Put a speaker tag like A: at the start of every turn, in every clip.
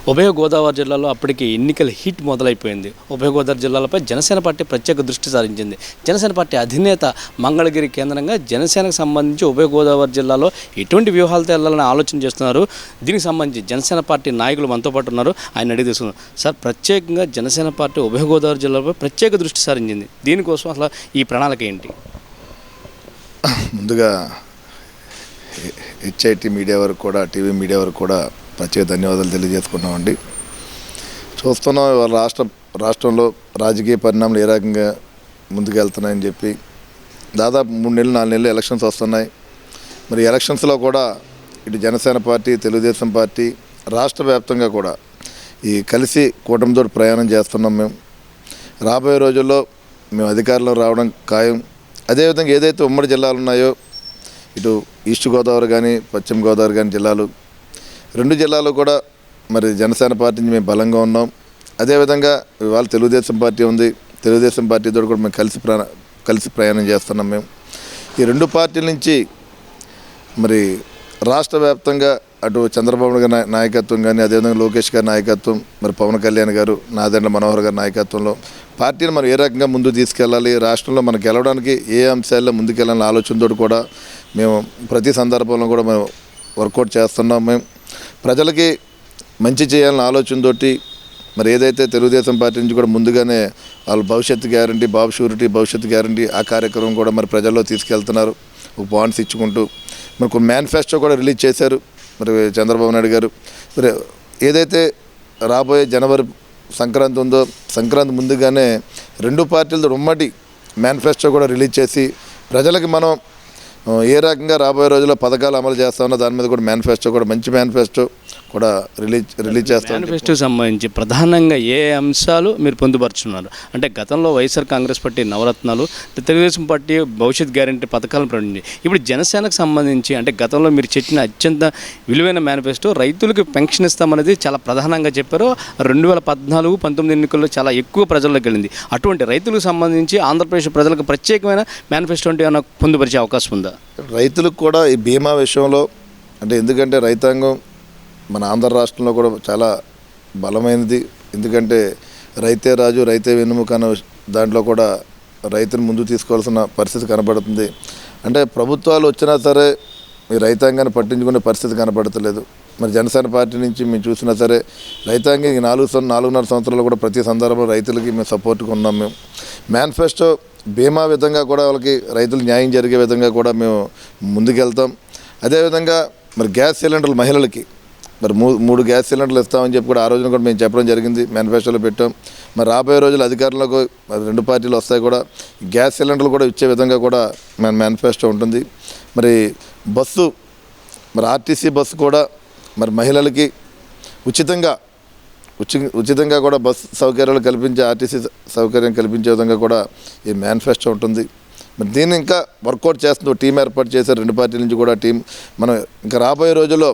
A: ఉభయ గోదావరి జిల్లాలో అప్పటికి ఎన్నికల హీట్ మొదలైపోయింది. ఉభయ గోదావరి జిల్లాలపై జనసేన పార్టీ ప్రత్యేక దృష్టి సారించింది. జనసేన పార్టీ అధినేత మంగళగిరి కేంద్రంగా జనసేనకు సంబంధించి ఉభయ గోదావరి జిల్లాలో ఎటువంటి వ్యూహాలతో వెళ్ళాలని ఆలోచన చేస్తున్నారు. దీనికి సంబంధించి జనసేన పార్టీ నాయకులు మనతో పాటు ఉన్నారు. ఆయన అడిగి తీసుకున్నారు. సార్, ప్రత్యేకంగా జనసేన పార్టీ ఉభయ గోదావరి జిల్లాపై ప్రత్యేక దృష్టి సారించింది. దీనికోసం అసలు ఈ ప్రణాళిక ఏంటి?
B: ముందుగా హెచ్ఐటి మీడియా వరకు కూడా, టీవీ మీడియా వరకు కూడా ప్రత్యేక ధన్యవాదాలు తెలియజేసుకున్నామండి. చూస్తున్నాం ఇవాళ రాష్ట్రంలో రాజకీయ పరిణామాలు ఏ రకంగా ముందుకెళ్తున్నాయని చెప్పి దాదాపు 3 నెలలు 4 నెలలు ఎలక్షన్స్ వస్తున్నాయి. మరి ఎలక్షన్స్లో కూడా ఇటు జనసేన పార్టీ, తెలుగుదేశం పార్టీ రాష్ట్ర వ్యాప్తంగా కూడా ఈ కలిసి కూటమితో ప్రయాణం చేస్తున్నాం. మేము రాబోయే రోజుల్లో మేము అధికారంలో రావడం ఖాయం. అదేవిధంగా ఏదైతే ఉమ్మడి జిల్లాలు ఉన్నాయో, ఇటు ఈస్ట్ గోదావరి కానీ, పశ్చిమ గోదావరి కానీ జిల్లాలు, 2 జిల్లాలు కూడా మరి జనసేన పార్టీ నుంచి మేము బలంగా ఉన్నాం. అదేవిధంగా ఇవాళ తెలుగుదేశం పార్టీ ఉంది. తెలుగుదేశం పార్టీతో కూడా మేము కలిసి ప్రయాణం చేస్తున్నాం. మేము ఈ 2 పార్టీల నుంచి మరి రాష్ట్ర వ్యాప్తంగా అటు చంద్రబాబు గారి నాయకత్వం కానీ, అదేవిధంగా లోకేష్ గారి నాయకత్వం, మరి పవన్ కళ్యాణ్ గారు, నాదెండ్ల మనోహర్ గారి నాయకత్వంలో పార్టీని మనం ఏ రకంగా ముందు తీసుకెళ్ళాలి, రాష్ట్రంలో మనకు గెలవడానికి ఏ అంశాల్లో ముందుకెళ్ళాలనే ఆలోచనతో కూడా మేము ప్రతి సందర్భంలో కూడా మేము వర్కౌట్ చేస్తున్నాం. మేము ప్రజలకి మంచి చేయాలనే ఆలోచనతోటి మరి ఏదైతే తెలుగుదేశం పార్టీ నుంచి కూడా ముందుగానే వాళ్ళు భవిష్యత్తు గ్యారంటీ, బాబు షూరిటీ, భవిష్యత్తు గ్యారంటీ ఆ కార్యక్రమం కూడా మరి ప్రజల్లో తీసుకెళ్తున్నారు. ఒక బాండ్స్ ఇచ్చుకుంటూ మరి ఒక మేనిఫెస్టో కూడా రిలీజ్ చేశారు మరి చంద్రబాబు నాయుడు గారు. మరి ఏదైతే రాబోయే జనవరి సంక్రాంతి ఉందో, సంక్రాంతి ముందుగానే 2 పార్టీలతో ఉమ్మడి మేనిఫెస్టో కూడా రిలీజ్ చేసి ప్రజలకి మనం ఏ రకంగా రాబోయే రోజుల్లో పథకాలు అమలు చేస్తామో దాని మీద కూడా మేనిఫెస్టో కూడా మంచి మేనిఫెస్టో కూడా రిలీజ్ చేస్తాం.
A: మేనిఫెస్టోకి సంబంధించి ప్రధానంగా ఏ అంశాలు మీరు పొందుపరుచున్నారు? అంటే గతంలో వైఎస్ఆర్ కాంగ్రెస్ పార్టీ నవరత్నాలు, తెలుగుదేశం పార్టీ భవిష్యత్ గ్యారంటీ పథకాలను ప్రకటించింది. ఇప్పుడు జనసేనకు సంబంధించి అంటే గతంలో మీరు చెప్పిన అత్యంత విలువైన మేనిఫెస్టో రైతులకు పెన్షన్ ఇస్తామనేది చాలా ప్రధానంగా చెప్పారు. 2014-19 ఎన్నికల్లో చాలా ఎక్కువ ప్రజల్లోకి వెళ్ళింది. అటువంటి రైతులకు సంబంధించి ఆంధ్రప్రదేశ్ ప్రజలకు ప్రత్యేకమైన మేనిఫెస్టో అంటే ఏమైనా పొందుపరిచే అవకాశం ఉందా?
B: రైతులకు కూడా ఈ బీమా విషయంలో అంటే ఎందుకంటే రైతాంగం మన ఆంధ్ర రాష్ట్రంలో కూడా చాలా బలమైనది. ఎందుకంటే రైతే రాజు, రైతే వెన్నుముక అన్న దాంట్లో కూడా రైతుని ముందు తీసుకోవాల్సిన పరిస్థితి కనబడుతుంది. అంటే ప్రభుత్వాలు వచ్చినా సరే ఈ రైతాంగాన్ని పట్టించుకునే పరిస్థితి కనబడతలేదు. మరి జనసేన పార్టీ నుంచి మేము చూసినా సరే రైతాంగం 4.5 సంవత్సరాలు కూడా ప్రతి సందర్భంలో రైతులకి మేము సపోర్ట్గా ఉన్నాం. మేము మేనిఫెస్టో బీమా విధంగా కూడా వాళ్ళకి రైతులు న్యాయం జరిగే విధంగా కూడా మేము ముందుకెళ్తాం. అదేవిధంగా మరి గ్యాస్ సిలిండర్లు మహిళలకి మరి 3 గ్యాస్ సిలిండర్లు ఇస్తామని చెప్పి కూడా ఆ రోజున కూడా మేము చెప్పడం జరిగింది, మేనిఫెస్టోలో పెట్టాం. మరి రాబోయే రోజులు అధికారంలోకి 2 పార్టీలు వస్తాయి కూడా గ్యాస్ సిలిండర్లు కూడా ఇచ్చే విధంగా కూడా మన మేనిఫెస్టో ఉంటుంది. మరి బస్సు మరి ఆర్టీసీ బస్సు కూడా మరి మహిళలకి ఉచితంగా కూడా బస్సు సౌకర్యాలు కల్పించే, ఆర్టీసీ సౌకర్యం కల్పించే విధంగా కూడా ఈ మేనిఫెస్టో ఉంటుంది. మరి దీన్ని ఇంకా వర్కౌట్ చేస్తుందో టీం ఏర్పాటు చేశారు 2 పార్టీల నుంచి కూడా టీం. మనం ఇంకా రాబోయే రోజుల్లో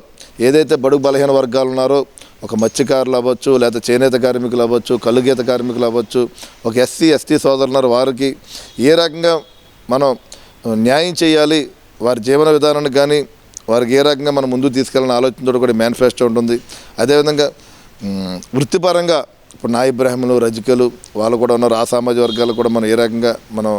B: ఏదైతే బడుగు బలహీన వర్గాలు ఉన్నారో, ఒక మత్స్యకారులు అవ్వచ్చు, లేకపోతే చేనేత కార్మికులు అవ్వచ్చు, కల్లుగీత కార్మికులు అవ్వచ్చు, ఒక ఎస్సీ ఎస్టీ సోదరులు ఉన్నారు, వారికి ఏ రకంగా మనం న్యాయం చేయాలి, వారి జీవన విధానాన్ని కానీ వారికి ఏ రకంగా మనం ముందుకు తీసుకెళ్ళిన ఆలోచనతో కూడా మేనిఫెస్టో ఉంటుంది. అదేవిధంగా వృత్తిపరంగా ఇప్పుడు నాయి బ్రాహ్మణులు, రజకులు వాళ్ళు కూడా ఉన్నారు. ఆ సామాజిక వర్గాలు కూడా మనం ఏ రకంగా మనం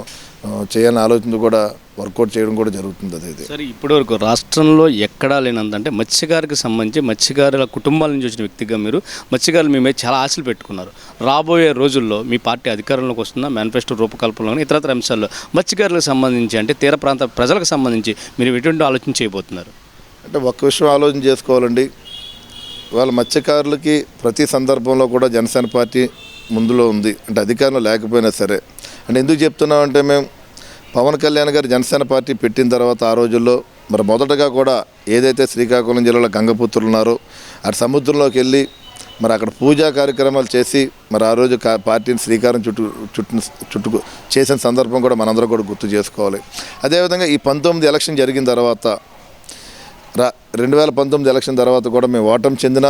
B: చేయాలని ఆలోచన కూడా వర్కౌట్ చేయడం కూడా జరుగుతుంది. అదే
A: సరే, ఇప్పటివరకు రాష్ట్రంలో ఎక్కడా లేనంత అంటే మత్స్యకారికి సంబంధించి మత్స్యకారుల కుటుంబాల నుంచి వచ్చిన వ్యక్తిగా మీరు మత్స్యకారులు మీ మీద చాలా ఆశలు పెట్టుకున్నారు. రాబోయే రోజుల్లో మీ పార్టీ అధికారంలోకి వస్తుందా? మేనిఫెస్టో రూపకల్పనలో ఇతరత్ర అంశాల్లో మత్స్యకారులకు సంబంధించి అంటే తీర ప్రాంత ప్రజలకు సంబంధించి మీరు ఎటువంటి ఆలోచన చేయబోతున్నారు?
B: అంటే ఒక్క విషయం ఆలోచన చేసుకోవాలండి. వాళ్ళ మత్స్యకారులకి ప్రతి సందర్భంలో కూడా జనసేన పార్టీ ముందులో ఉంది. అంటే అధికారంలో లేకపోయినా సరే అంటే ఎందుకు చెప్తున్నామంటే మేము పవన్ కళ్యాణ్ గారు జనసేన పార్టీ పెట్టిన తర్వాత ఆ రోజుల్లో మరి మొదటగా కూడా ఏదైతే శ్రీకాకుళం జిల్లాలో గంగపుత్రులు ఉన్నారో అటు సముద్రంలోకి వెళ్ళి మరి అక్కడ పూజా కార్యక్రమాలు చేసి మరి ఆ రోజు పార్టీని శ్రీకారం చుట్టూ చేసిన సందర్భం కూడా మనందరం కూడా గుర్తు చేసుకోవాలి. అదేవిధంగా ఈ 19 ఎలక్షన్ జరిగిన తర్వాత 2019 ఎలక్షన్ తర్వాత కూడా మేము ఓటమి చెందిన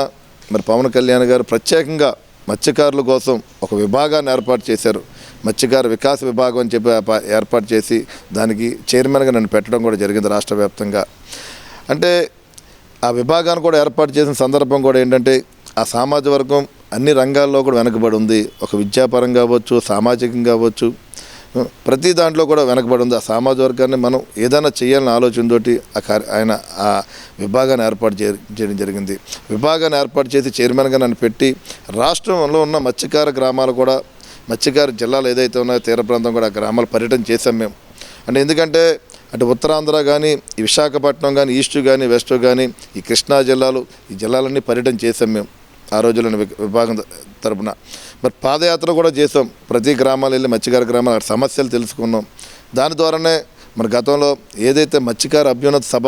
B: మరి పవన్ కళ్యాణ్ గారు ప్రత్యేకంగా మత్స్యకారుల కోసం ఒక విభాగాన్ని ఏర్పాటు చేశారు. మత్స్యకార వికాస విభాగం అని చెప్పి ఏర్పాటు చేసి దానికి చైర్మన్గా నన్ను పెట్టడం కూడా జరిగింది రాష్ట్ర వ్యాప్తంగా. అంటే ఆ విభాగాన్ని కూడా ఏర్పాటు చేసిన సందర్భం కూడా ఏంటంటే ఆ సామాజిక వర్గం అన్ని రంగాల్లో కూడా వెనకబడి ఉంది. ఒక విద్యాపరంగా కావచ్చు, సామాజికంగా కావచ్చు, ప్రతి దాంట్లో కూడా వెనకబడి ఉంది. ఆ సామాజిక వర్గాన్ని మనం ఏదైనా చేయాలనే ఆలోచనతోటి ఆయన ఆ విభాగాన్ని ఏర్పాటు చేయడం జరిగింది. విభాగాన్ని ఏర్పాటు చేసి చైర్మన్గా నన్ను పెట్టి రాష్ట్రంలో ఉన్న మత్స్యకార గ్రామాలు కూడా, మత్స్యకార జిల్లాలు ఏదైతే ఉన్నాయో తీర ప్రాంతం కూడా ఆ గ్రామాలు పర్యటన చేశాం మేము. అంటే ఎందుకంటే అటు ఉత్తరాంధ్ర కానీ, ఈ విశాఖపట్నం కానీ, ఈస్ట్ కానీ, వెస్ట్ కానీ, ఈ కృష్ణా జిల్లాలు, ఈ జిల్లాలన్నీ పర్యటన చేశాం మేము ఆ రోజుల్లోని విభాగం తరపున. మరి పాదయాత్ర కూడా చేసాం. ప్రతి గ్రామాలు వెళ్ళి మత్స్యకార గ్రామాలు అక్కడ సమస్యలు తెలుసుకున్నాం. దాని ద్వారానే మరి గతంలో ఏదైతే మత్స్యకార అభ్యున్నత సభ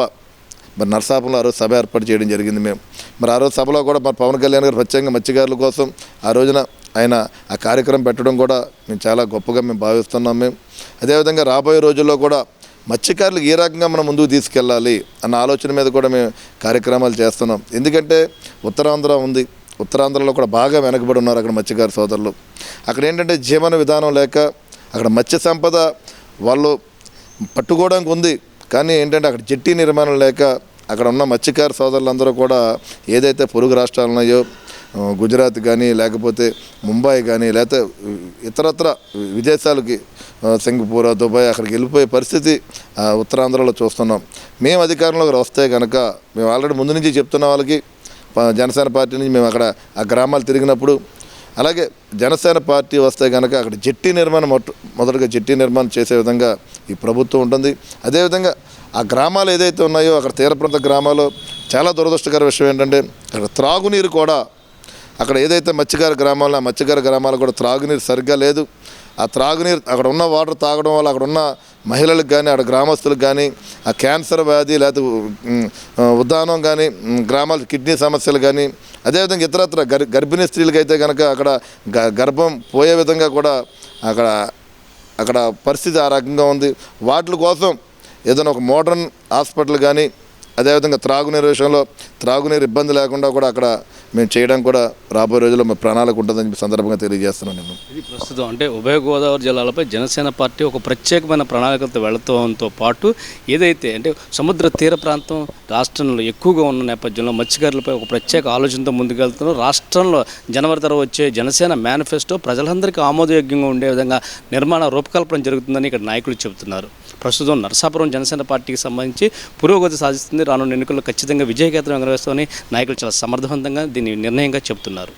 B: మరి నరసాపురంలో ఆ రోజు సభ ఏర్పాటు చేయడం జరిగింది మేము. మరి ఆ రోజు సభలో కూడా మరి పవన్ కళ్యాణ్ గారు ప్రత్యేకంగా మత్స్యకారుల కోసం ఆ రోజున ఆయన ఆ కార్యక్రమం పెట్టడం కూడా మేము చాలా గొప్పగా మేము భావిస్తున్నాం మేము. అదేవిధంగా రాబోయే రోజుల్లో కూడా మత్స్యకారులకు ఏ రకంగా మనం ముందుకు తీసుకెళ్ళాలి అన్న ఆలోచన మీద కూడా మేము కార్యక్రమాలు చేస్తున్నాం. ఎందుకంటే ఉత్తరాంధ్ర ఉంది, ఉత్తరాంధ్రలో కూడా బాగా వెనకబడి ఉన్నారు అక్కడ మత్స్యకార సోదరులు. అక్కడ ఏంటంటే జీవన విధానం లేక అక్కడ మత్స్య సంపద వాళ్ళు పట్టుకోవడానికి ఉంది, కానీ ఏంటంటే అక్కడ జెట్టి నిర్మాణం లేక అక్కడ ఉన్న మత్స్యకార సోదరులందరూ కూడా ఏదైతే పొరుగు రాష్ట్రాలు ఉన్నాయో, గుజరాత్ కానీ, లేకపోతే ముంబై కానీ, లేకపోతే ఇతరత్ర విదేశాలకి సింగపూర్, దుబాయ్ అక్కడికి వెళ్ళిపోయే పరిస్థితి ఉత్తరాంధ్రలో చూస్తున్నాం. మేము అధికారంలోకి వస్తే కనుక మేము ఆల్రెడీ ముందు నుంచి చెప్తున్న వాళ్ళకి, జనసేన పార్టీ నుంచి మేము అక్కడ ఆ గ్రామాలు తిరిగినప్పుడు, అలాగే జనసేన పార్టీ వస్తే కనుక అక్కడ జెట్టి నిర్మాణం మొదటగా జెట్టి నిర్మాణం చేసే విధంగా ఈ ప్రభుత్వం ఉంటుంది. అదేవిధంగా ఆ గ్రామాలు ఏదైతే ఉన్నాయో అక్కడ తీర ప్రాంత గ్రామాలు చాలా దురదృష్టకర విషయం ఏంటంటే అక్కడ త్రాగునీరు కూడా, అక్కడ ఏదైతే మత్స్యకార గ్రామాలు, ఆ మత్స్యకార గ్రామాలు కూడా త్రాగునీరు సరిగ్గా లేదు. ఆ త్రాగునీరు అక్కడ ఉన్న వాటర్ తాగడం వల్ల అక్కడ ఉన్న మహిళలకు కానీ, అక్కడ గ్రామస్తులకు కానీ ఆ క్యాన్సర్ వ్యాధి, లేకపోతే ఉద్దానం కానీ, గ్రామాల కిడ్నీ సమస్యలు కానీ, అదేవిధంగా ఇతరత్ర గర్భిణీ స్త్రీలకు అయితే కనుక అక్కడ గర్భం పోయే విధంగా కూడా అక్కడ పరిస్థితి ఆ రకంగా ఉంది. వాటి కోసం ఏదైనా ఒక మోడర్న్ హాస్పిటల్ కానీ, అదేవిధంగా త్రాగునీరు విషయంలో త్రాగునీరు ఇబ్బంది లేకుండా కూడా అక్కడ మేము చేయడం కూడా రాబోయే రోజుల్లో మా ప్రణాళిక ఉంటుందని సందర్భంగా తెలియజేస్తున్నాను నేను.
A: ఇది ప్రస్తుతం అంటే ఉభయ గోదావరి జిల్లాలపై జనసేన పార్టీ ఒక ప్రత్యేకమైన ప్రణాళికలతో వెళుతూ పాటు ఏదైతే అంటే సముద్ర తీర ప్రాంతం రాష్ట్రంలో ఎక్కువగా ఉన్న నేపథ్యంలో మత్స్యకారులపై ఒక ప్రత్యేక ఆలోచనతో ముందుకెళ్తున్నారు. రాష్ట్రంలో జనవరి తర్వాత వచ్చే జనసేన మేనిఫెస్టో ప్రజలందరికీ ఆమోదయోగ్యంగా ఉండే విధంగా నిర్మాణ రూపకల్పన జరుగుతుందని ఇక్కడ నాయకులు చెబుతున్నారు. ప్రస్తుతం నరసాపురం జనసేన పార్టీకి సంబంధించి పురోగతి సాధిస్తుంది. రానున్న ఎన్నికల్లో ఖచ్చితంగా విజయకేతనం ఎగరవేస్తామని నాయకులు చాలా సమర్థవంతంగా దీన్ని నిర్ణయంగా చెబుతున్నారు.